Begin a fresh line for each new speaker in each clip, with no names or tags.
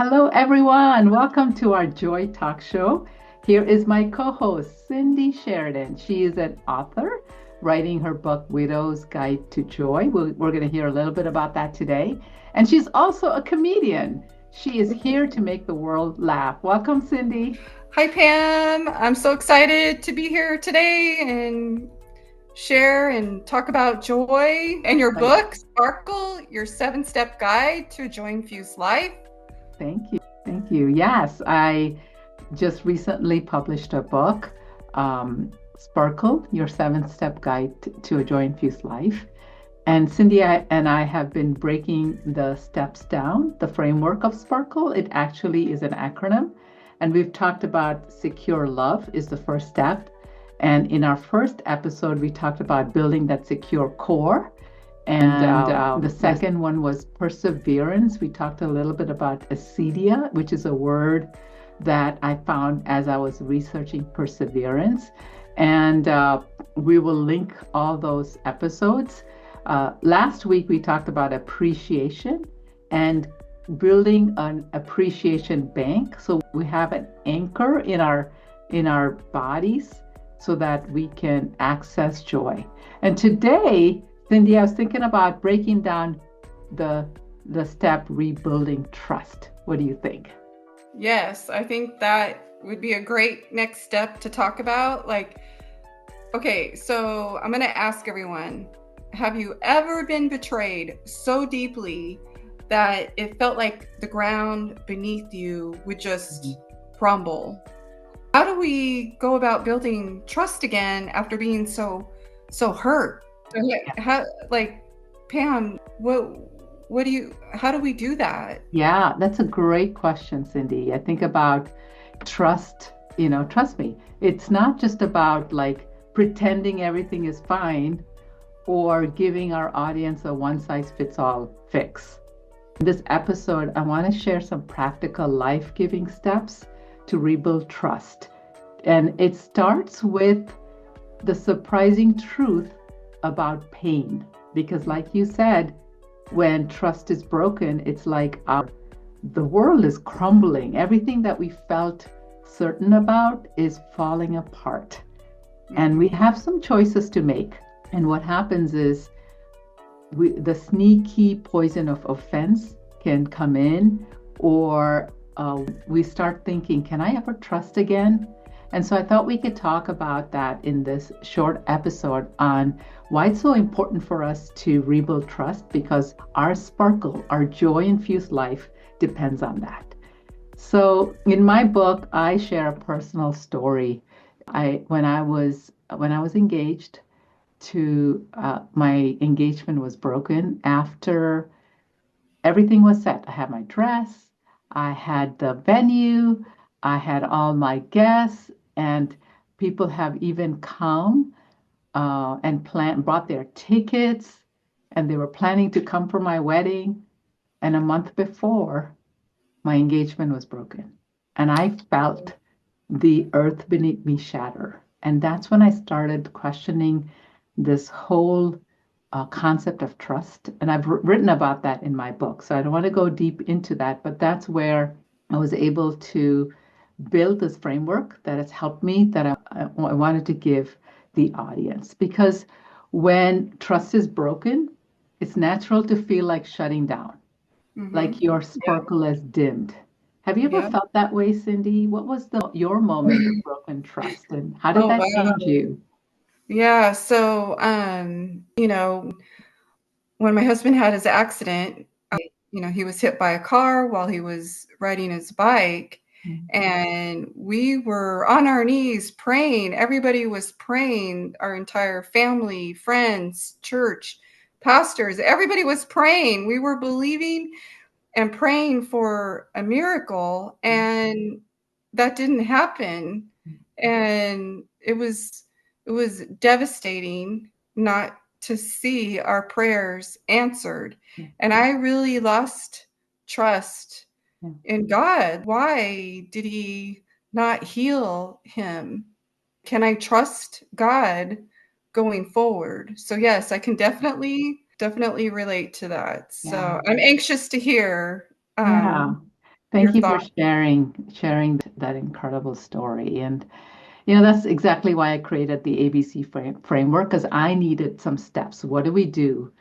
Hello, everyone. Welcome to our Joy Talk Show. Here is my co host, Cindy Sheridan. She is an author writing her book, Widow's Guide to Joy. We're going to hear a little bit about that today. And she's also a comedian. She is here to make the world laugh. Welcome, Cindy.
Hi, Pam. I'm so excited to be here today and share and talk about joy and your
Right.
book, Sparkle, your 7-step guide to a joy-infused life.
Thank you. Thank you. Yes, I just recently published a book, Sparkle, Your Seven-Step Guide to a Joy-Infused Life. And Cindy and I have been breaking the steps down, the framework of Sparkle. It actually is an acronym. And we've talked about secure love is the first step. And in our first episode, we talked about building that secure core. And the second one was perseverance. We talked a little bit about acedia, which is a word that I found as I was researching perseverance. And we will link all those episodes. Last week, we talked about appreciation and building an appreciation bank. So we have an anchor in our bodies so that we can access joy. And today, Cindy, I was thinking about breaking down the step rebuilding trust. What do you think?
Yes, I think that would be a great next step to talk about. Okay, so I'm going to ask everyone, have you ever been betrayed so deeply that it felt like the ground beneath you would just crumble? How do we go about building trust again after being so hurt? How, Pam, how do we do that?
Yeah, that's a great question, Cindy. I think about trust, trust me. It's not just about like pretending everything is fine or giving our audience a one size fits all fix. In this episode, I want to share some practical life giving steps to rebuild trust. And it starts with the surprising truth about pain. Because, like you said, when trust is broken, it's like the world is crumbling. Everything that we felt certain about is falling apart. And we have some choices to make. And what happens is the sneaky poison of offense can come in, or we start thinking, can I ever trust again? And so I thought we could talk about that in this short episode on why it's so important for us to rebuild trust, because our sparkle, our joy-infused life depends on that. So in my book, I share a personal story. When I was engaged to my engagement was broken after everything was set. I had my dress, I had the venue, I had all my guests, and people have even come and brought their tickets, and they were planning to come for my wedding. And a month before, my engagement was broken, and I felt the earth beneath me shatter. And that's when I started questioning this whole concept of trust. And I've written about that in my book. So I don't want to go deep into that, but that's where I was able to build this framework that has helped me, that I wanted to give the audience. Because when trust is broken, it's natural to feel like shutting down, like
Mm-hmm.
your
Yeah.
sparkle is dimmed. Have you ever
Yeah.
felt that way, Cindy? What was your moment of broken trust, and how did
Oh,
that
wow.
change you?
Yeah. So, when my husband had his accident, he was hit by a car while he was riding his bike. And we were on our knees praying. Everybody was praying, our entire family, friends, church, pastors, everybody was praying. We were believing and praying for a miracle, and that didn't happen. And it was devastating not to see our prayers answered.
Yeah.
And I really lost trust
Yeah.
in God. Why did he not heal him? Can I trust God going forward? So yes, I can definitely relate to that.
Yeah.
So I'm anxious to hear.
Yeah.
your
Thank you for
thoughts.
sharing that incredible story. And you know, that's exactly why I created the ABC framework because I needed some steps. What do we do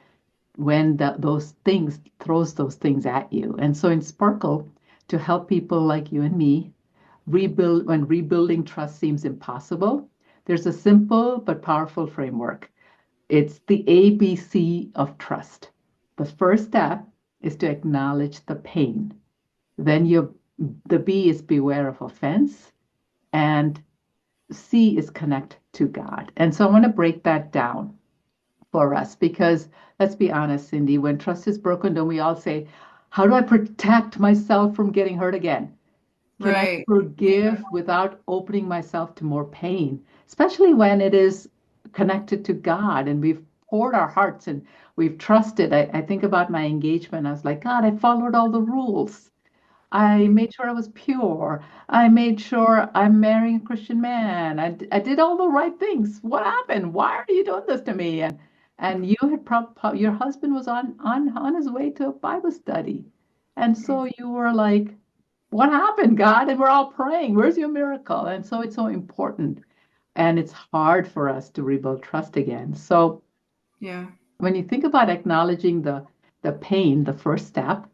when those things throws those things at you? And so in Sparkle, to help people like you and me rebuild when rebuilding trust seems impossible, there's a simple but powerful framework. It's the ABC of trust. The first step is to acknowledge the pain. Then the B is beware of offense, and C is connect to God. And so I want to break that down for us because let's be honest, Cindy, when trust is broken, don't we all say, how do I protect myself from getting hurt again? Can I
Right.
forgive without opening myself to more pain, especially when it is connected to God and we've poured our hearts and we've trusted? I think about my engagement. I was like, God, I followed all the rules. I made sure I was pure. I made sure I'm marrying a Christian man. I did all the right things. What happened? Why are you doing this to me? And you had your husband was on his way to a Bible study. And so you were like, what happened, God? And we're all praying, where's your miracle? And so it's so important. And it's hard for us to rebuild trust again. So
Yeah.
when you think about acknowledging the pain, the first step,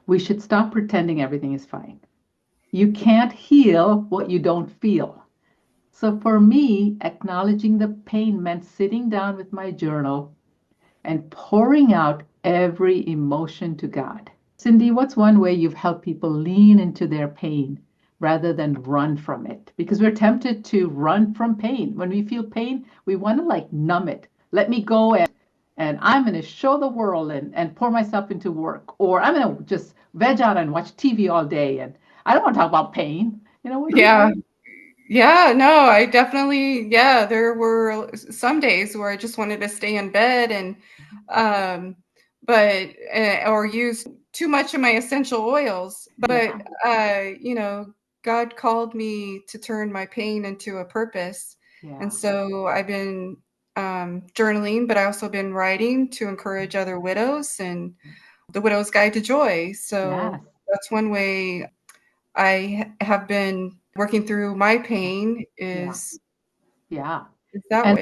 we should stop pretending everything is fine. You can't heal what you don't feel. So for me, acknowledging the pain meant sitting down with my journal and pouring out every emotion to God. Cindy, what's one way you've helped people lean into their pain rather than run from it? Because we're tempted to run from pain. When we feel pain, we want to like numb it. Let me go and I'm going to show the world and pour myself into work. Or I'm going to just veg out and watch TV all day. And I don't want to talk about pain. You know, what do you
Yeah.
think?
Yeah, no, I definitely, yeah, there were some days where I just wanted to stay in bed and, um, but, or use too much of my essential oils.
Yeah,
But, God called me to turn my pain into a purpose. And
yeah,
so I've been journaling, but I also been writing to encourage other widows and the Widow's Guide to Joy.
yes,
So that's one way have been working through my pain
yeah, yeah.
is that
And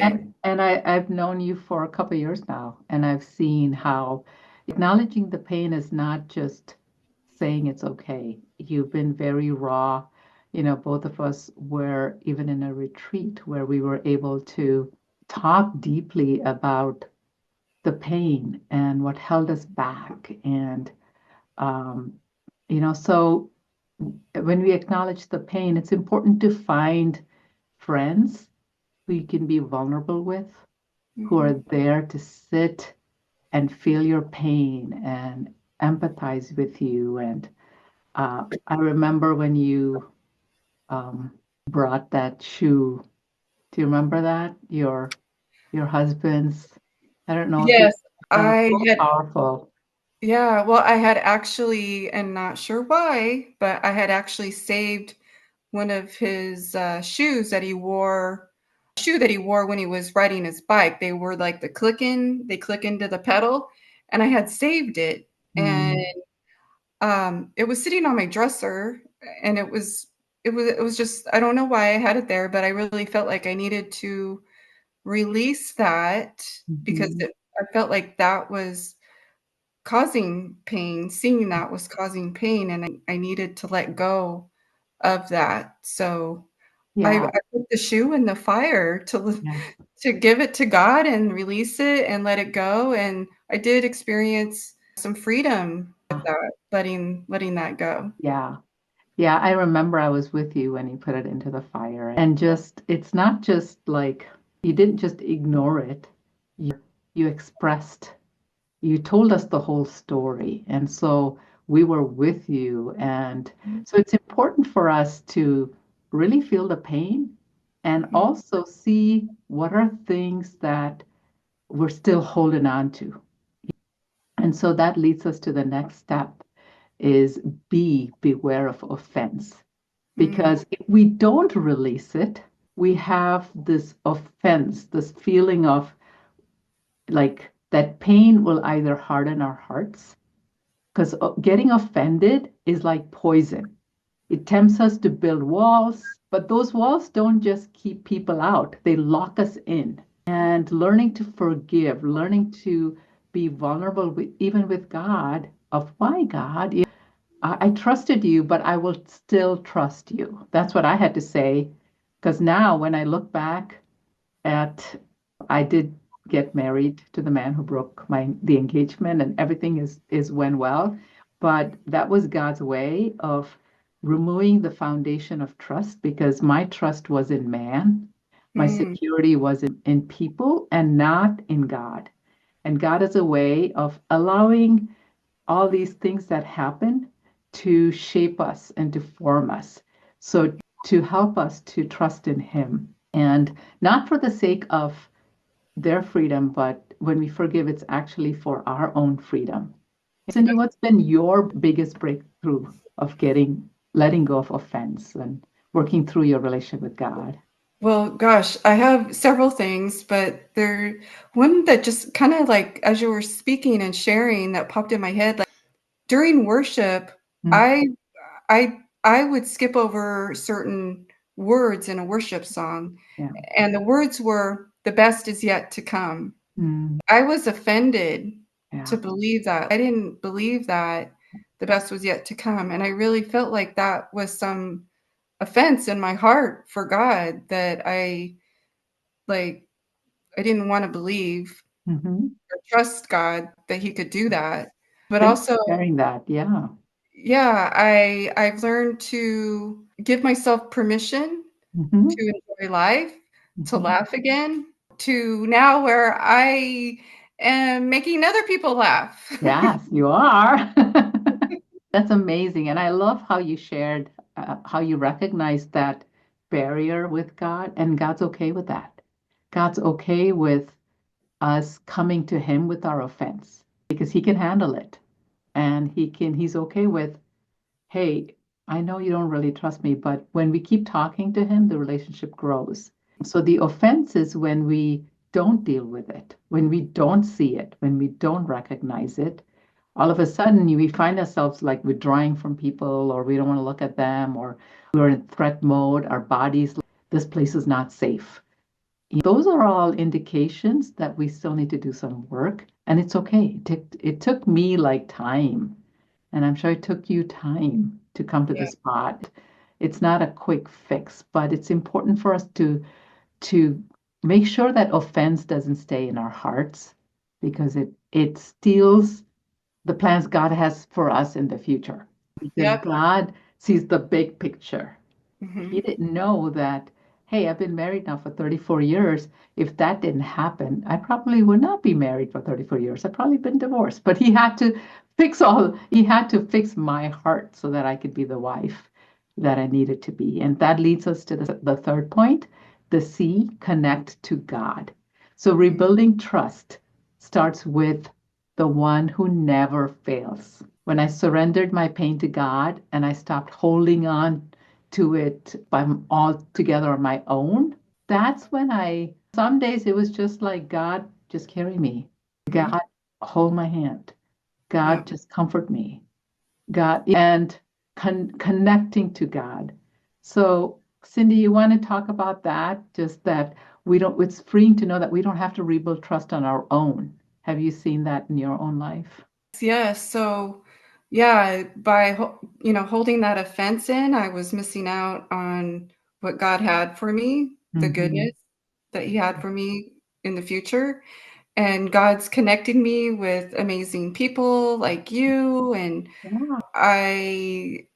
way.
I've known you for a couple of years now, and I've seen how acknowledging the pain is not just saying it's okay. You've been very raw. You know, both of us were even in a retreat where we were able to talk deeply about the pain and what held us back. And, um, so when we acknowledge the pain, it's important to find friends who you can be vulnerable with, who are
Mhm.
there to sit and feel your pain and empathize with you. And I remember when you um, brought that shoe. Do you remember that? Your husband's. I don't know if you.
Yes,
That was
I
so
had
powerful.
yeah, well, I had actually and not sure why, but I had actually saved one of his, shoe that he wore when he was riding his bike. They were like they click into the pedal, and I had saved it, and,
Mm,
it was sitting on my dresser, and it was just I don't know why I had it there, but I really felt like I needed to release that because
mhm.
I felt like that was causing pain. Seeing that was causing pain, and I needed to let go of that. So I
Yeah,
put the shoe in the fire
yeah,
to give it to God and release it and let it go. And I did experience some freedom with that, letting that go.
yeah. Yeah, I remember I was with you when you put it into the fire. And just, it's not just like you didn't just ignore it, you expressed, you told us the whole story. And so we were with you. And so it's important for us to really feel the pain and
Mhm,
also see what are things that we're still holding on to. And so that leads us to the next step is beware of offense.
mhm,
Because if we don't release it, we have this offense, this feeling of like that pain will either harden our hearts because getting offended is like poison. It tempts us to build walls, but those walls don't just keep people out, they lock us in. And learning to forgive, learning to be vulnerable even with God, of why God, I trusted you, but I will still trust you. That's what I had to say. Because now when I look back at, I did get married to the man who broke the engagement, and everything is went well. But that was God's way of removing the foundation of trust, because my trust was in man. My
Mm,
security was in people and not in God. And God is a way of allowing all these things that happen to shape us and to form us. So to help us to trust in Him, and not for the sake of their freedom, but when we forgive, it's actually for our own freedom. Cindy, what's been your biggest breakthrough of letting go of offense and working through your relationship with God?
well, gosh, I have several things, but there one that just kind of like as you were speaking and sharing that popped in my head. Like during worship,
Mm,
I I would skip over certain words in a worship song,
yeah.
and the words were "the best is yet to come."
Mm,
I was offended to
yeah.
believe that. I didn't believe that the best was yet to come, and I really felt like that was some offense in my heart for God that like I didn't want to believe
Hmm.
or trust God that he could do that. But
Thanks
also,
for sharing that. Yeah.
yeah, I've learned to give myself permission
Hmm.
to enjoy life, to
Hmm.
laugh again, to now where I am making other people laugh.
Yes, you are. That's amazing. And I love how you shared, how you recognize that barrier with God, and God's okay with that. God's okay with us coming to Him with our offense because He can handle it. And He's okay with, hey, I know you don't really trust me, but when we keep talking to Him, the relationship grows. So the offense is when we don't deal with it, when we don't see it, when we don't recognize it. All of a sudden, we find ourselves like withdrawing from people, or we don't want to look at them, or we're in threat mode. Our bodies, this place is not safe. Those are all indications that we still need to do some work, and it's okay. It took me like time, and I'm sure it took you time to come to
Yeah.
this spot. It's not a quick fix, but it's important for us to make sure that offense doesn't stay in our hearts, because it steals the plans God has for us in the future. Because
Yep.
God sees the big picture. He
Hmm.
didn't know that, hey, I've been married now for 34 years. If that didn't happen, I probably would not be married for 34 years. I'd probably been divorced. But he had to fix my heart so that I could be the wife that I needed to be. And that leads us to the third point, the C, connect to God. So rebuilding trust starts with the one who never fails. When I surrendered my pain to God and I stopped holding on to it by all together on my own, that's when some days it was just like, God, just carry me.
Hmm.
God, hold my hand. God,
Yep.
just comfort me. God, and connecting to God. So, Cindy, you want to talk about that? Just that it's freeing to know that we don't have to rebuild trust on our own. Have you seen that in your own life?
Yes. So, yeah, by holding that offense in, I was missing out on what God had for me, the
Hmm.
goodness that He had for me in the future. And God's connecting me with amazing people like you, and
Yeah.
I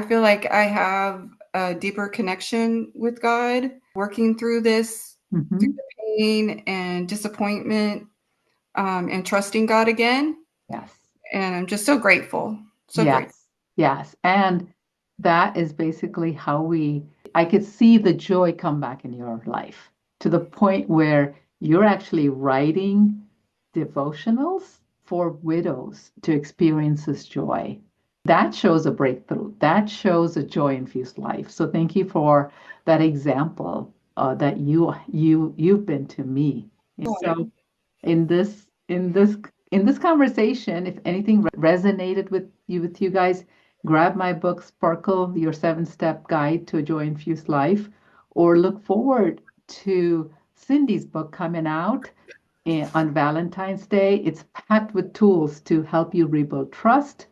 feel like I have a deeper connection with God working through this, through
Hmm.
the pain and disappointment, and trusting God again.
Yes.
And I'm just so grateful. So grateful.
Yes, yes. And that is basically I could see the joy come back in your life to the point where you're actually writing devotionals for widows to experience this joy. That shows a breakthrough. That shows a joy-infused life. So thank you for that example that you've been to me. So in this in this conversation, if anything resonated with you guys, grab my book, Sparkle, Your 7-Step Guide to a Joy-Infused Life, or look forward to Cindy's book coming out on Valentine's Day. It's packed with tools to help you rebuild trust,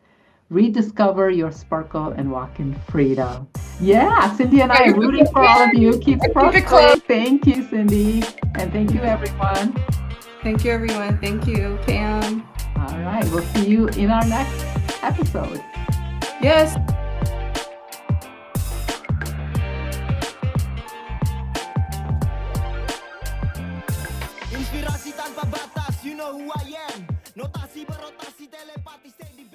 rediscover your sparkle, and walk in freedom. Yeah, Cindy and I are rooting for all of you. Keep sparkling. Thank you, Cindy. And thank you, everyone.
Thank you, everyone. Thank you, Pam.
All right. We'll see you in our next episode.
Yes.
Inspirasi tanpa batas, you know who I am. Notasi berotasi telepati steady.